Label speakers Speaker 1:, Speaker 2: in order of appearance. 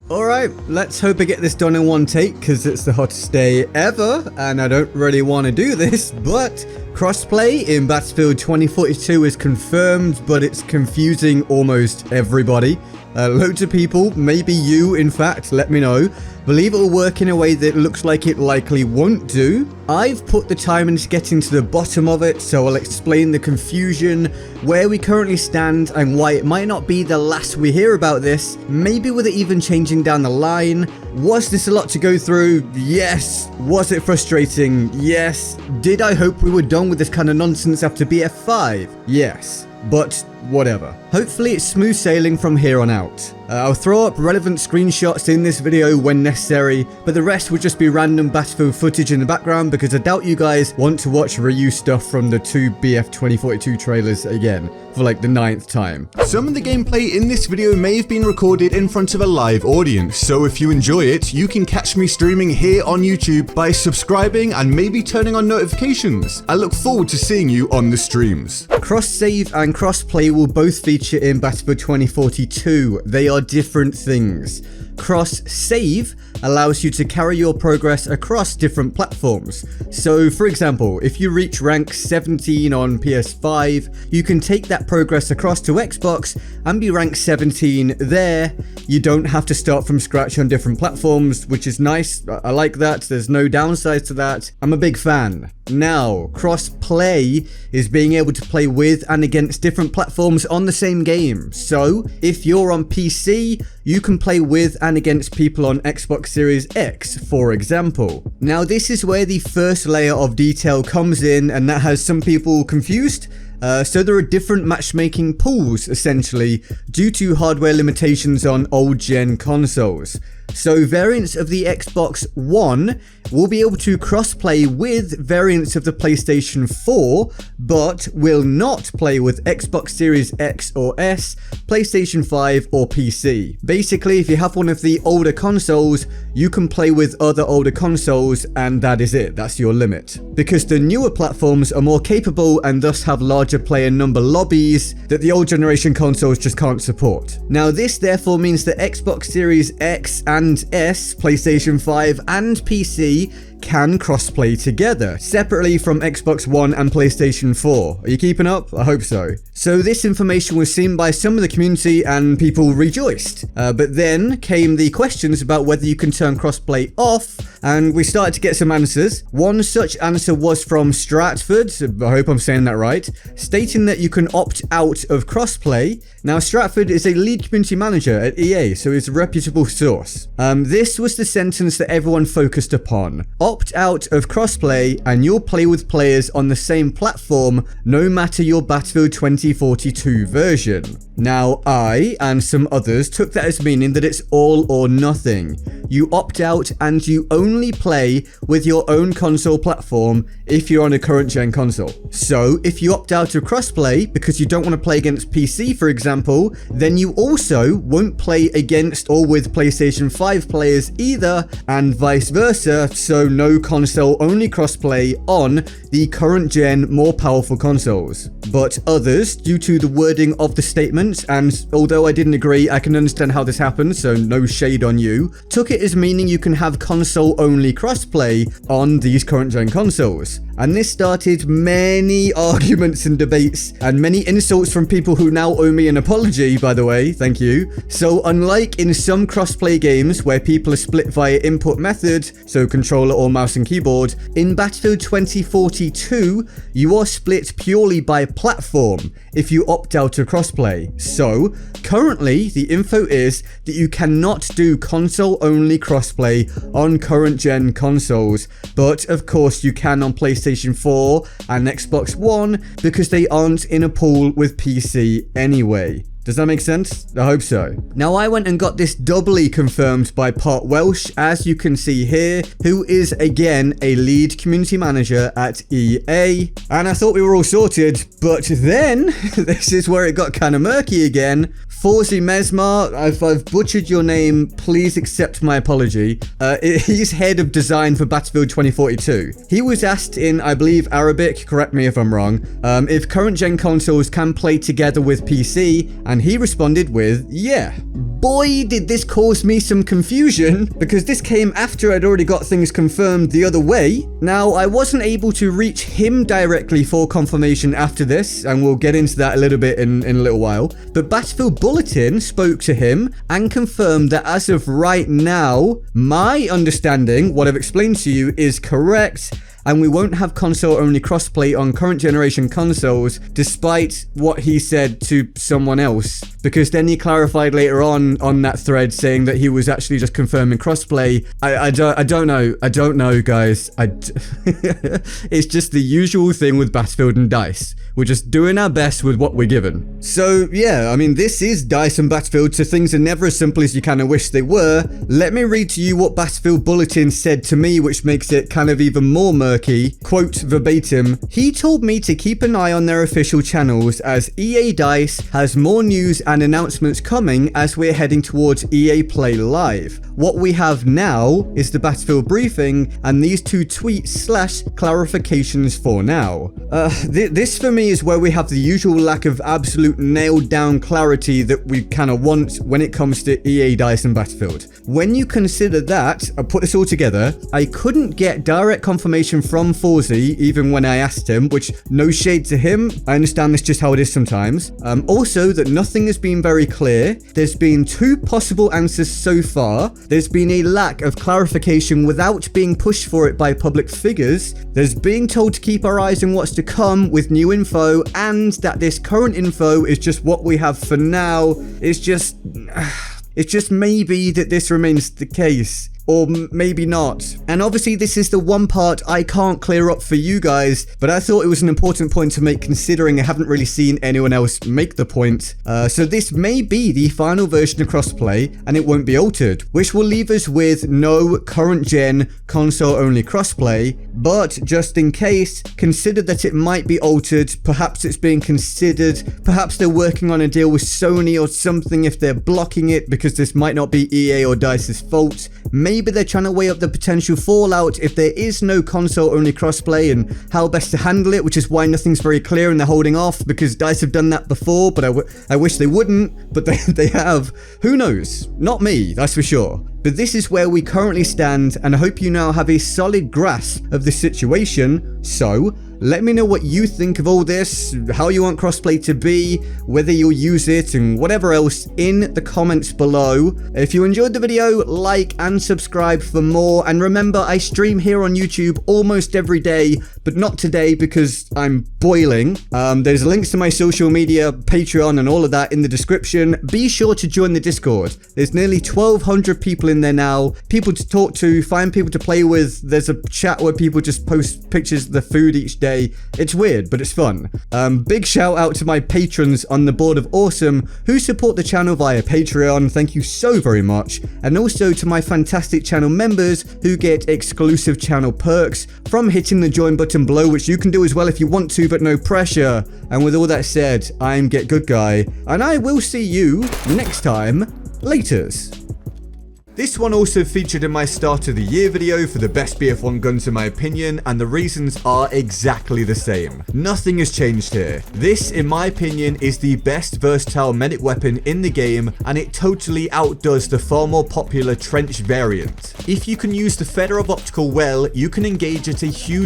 Speaker 1: Alright, let's hope I get this done in one take, because it's the hottest day ever, and I don't really want to do this, but crossplay in Battlefield 2042 is confirmed, but it's confusing almost everybody. Loads of people, maybe you in fact, let me know, believe it will work in a way that looks like it likely won't do. I've put the time into getting to the bottom of it, so I'll explain the confusion, where we currently stand, and why it might not be the last we hear about this, maybe with it even changing down the line. Was this a lot to go through? Yes. Was it frustrating? Yes. Did I hope we were done with this kind of nonsense after BF5? Yes. But whatever. Hopefully it's smooth sailing from here on out. I'll throw up relevant screenshots in this video when necessary, but the rest will just be random Battlefield footage in the background because I doubt you guys want to watch reuse stuff from the two BF 2042 trailers again for like the 9th time. Some of the gameplay in this video may have been recorded in front of a live audience, so if you enjoy it, you can catch me streaming here on YouTube by subscribing and maybe turning on notifications. I look forward to seeing you on the streams. Cross-save and cross-play will both feature in Battlefield 2042. They are different things. Cross-save allows you to carry your progress across different platforms. So, for example, if you reach rank 17 on PS5, you can take that progress across to Xbox and be rank 17 there. You don't have to start from scratch on different platforms, which is nice. I like that. There's no downsides to that. I'm a big fan. Now, cross-play is being able to play with and against different platforms on the same game. So, if you're on PC, you can play with and against people on Xbox Series X, for example. Now, this is where the first layer of detail comes in, and that has some people confused. So there are different matchmaking pools, essentially, due to hardware limitations on old-gen consoles. So variants of the Xbox One will be able to cross-play with variants of the PlayStation 4, but will not play with Xbox Series X or S, PlayStation 5 or PC. Basically, if you have one of the older consoles, you can play with other older consoles, and that is it. That's your limit. Because the newer platforms are more capable and thus have larger player number lobbies that the old generation consoles just can't support. Now this therefore means that Xbox Series X and S, PlayStation 5 and PC can crossplay together, separately from Xbox One and PlayStation 4. Are you keeping up? I hope so. So this information was seen by some of the community and people rejoiced. But then came the questions about whether you can turn crossplay off, and we started to get some answers. One such answer was from Stratford, I hope I'm saying that right, stating that you can opt out of crossplay. Now Stratford is a lead community manager at EA, so it's a reputable source. This was the sentence that everyone focused upon. Opt out of crossplay and you'll play with players on the same platform no matter your Battlefield 2042 version. Now I and some others took that as meaning that it's all or nothing. You opt out and you only play with your own console platform if you're on a current gen console. So if you opt out of crossplay because you don't want to play against PC, for example, then you also won't play against or with PlayStation 5 players either, and vice versa, so no console only crossplay on the current gen more powerful consoles. But others, due to the wording of the statement, and although I didn't agree, I can understand how this happened, so no shade on you, took it as meaning you can have console only crossplay on these current gen consoles. And this started many arguments and debates, and many insults from people who now owe me an apology, by the way, thank you. So unlike in some crossplay games where people are split via input method, so controller or mouse and keyboard, in Battlefield 2042, you are split purely by platform if you opt out of crossplay. So currently, the info is that you cannot do console only crossplay on current gen consoles, but of course you can on PlayStation 4 and Xbox One because they aren't in a pool with PC anyway. Does that make sense? I hope so. Now I went and got this doubly confirmed by Part Welsh, as you can see here, who is again a lead community manager at EA. And I thought we were all sorted, but then this is where it got kind of murky again. Forzi Mesmar, I've butchered your name, please accept my apology. He's head of design for Battlefield 2042. He was asked in, I believe, Arabic, correct me if I'm wrong, if current gen consoles can play together with PC, and And he responded with, yeah. Boy, did this cause me some confusion, because this came after I'd already got things confirmed the other way. Now, I wasn't able to reach him directly for confirmation after this, and we'll get into that a little bit in a little while. But Battlefield Bulletin spoke to him and confirmed that as of right now, my understanding, what I've explained to you, is correct. And we won't have console-only crossplay on current generation consoles, despite what he said to someone else. Because then he clarified later on that thread saying that he was actually just confirming crossplay. I don't know, guys. It's just the usual thing with Battlefield and DICE. We're just doing our best with what we're given. So yeah, I mean, this is DICE and Battlefield, so things are never as simple as you kind of wish they were. Let me read to you what Battlefield Bulletin said to me, which makes it kind of even more murky. Quote verbatim, he told me to keep an eye on their official channels as EA DICE has more news and announcements coming as we're heading towards EA Play Live. What we have now is the Battlefield briefing and these two tweets / clarifications for now. This for me is where we have the usual lack of absolute nailed down clarity that we kind of want when it comes to EA DICE and Battlefield. When you consider that, I put this all together, I couldn't get direct confirmation from Forzy even when I asked him, which no shade to him, I understand that's just how it is sometimes. Also that nothing has been very clear. There's been two possible answers so far. There's been a lack of clarification without being pushed for it by public figures. There's being told to keep our eyes on what's to come with new info, and that this current info is just what we have for now. It's just maybe that this remains the case. Or maybe not. And obviously this is the one part I can't clear up for you guys, but I thought it was an important point to make considering I haven't really seen anyone else make the point. So this may be the final version of crossplay and it won't be altered, which will leave us with no current gen console only crossplay, but just in case, consider that it might be altered, perhaps it's being considered, perhaps they're working on a deal with Sony or something if they're blocking it because this might not be EA or DICE's fault. Maybe they're trying to weigh up the potential fallout if there is no console-only crossplay and how best to handle it, which is why nothing's very clear and they're holding off because DICE have done that before, but I wish they wouldn't, but they have. Who knows? Not me, that's for sure. But this is where we currently stand, and I hope you now have a solid grasp of the situation. So, let me know what you think of all this, how you want crossplay to be, whether you'll use it, and whatever else in the comments below. If you enjoyed the video, like and subscribe for more. And remember, I stream here on YouTube almost every day, but not today because I'm boiling. There's links to my social media, Patreon, and all of that in the description. Be sure to join the Discord. There's nearly 1,200 people in there now. People to talk to, find people to play with. There's a chat where people just post pictures of the food each day. It's weird, but it's fun. Big shout out to my patrons on the board of awesome who support the channel via Patreon. Thank you so very much. And also to my fantastic channel members who get exclusive channel perks from hitting the join button below, which you can do as well if you want to, but no pressure. And with all that said, I'm GetGoodGuy, and I will see you next time. Laters. This one also featured in my start of the year video for the best BF1 guns in my opinion, and the reasons are exactly the same. Nothing has changed here. This, in my opinion, is the best versatile medic weapon in the game, and it totally outdoes the far more popular trench variant. If you can use the Fedorov optical well, you can engage at a huge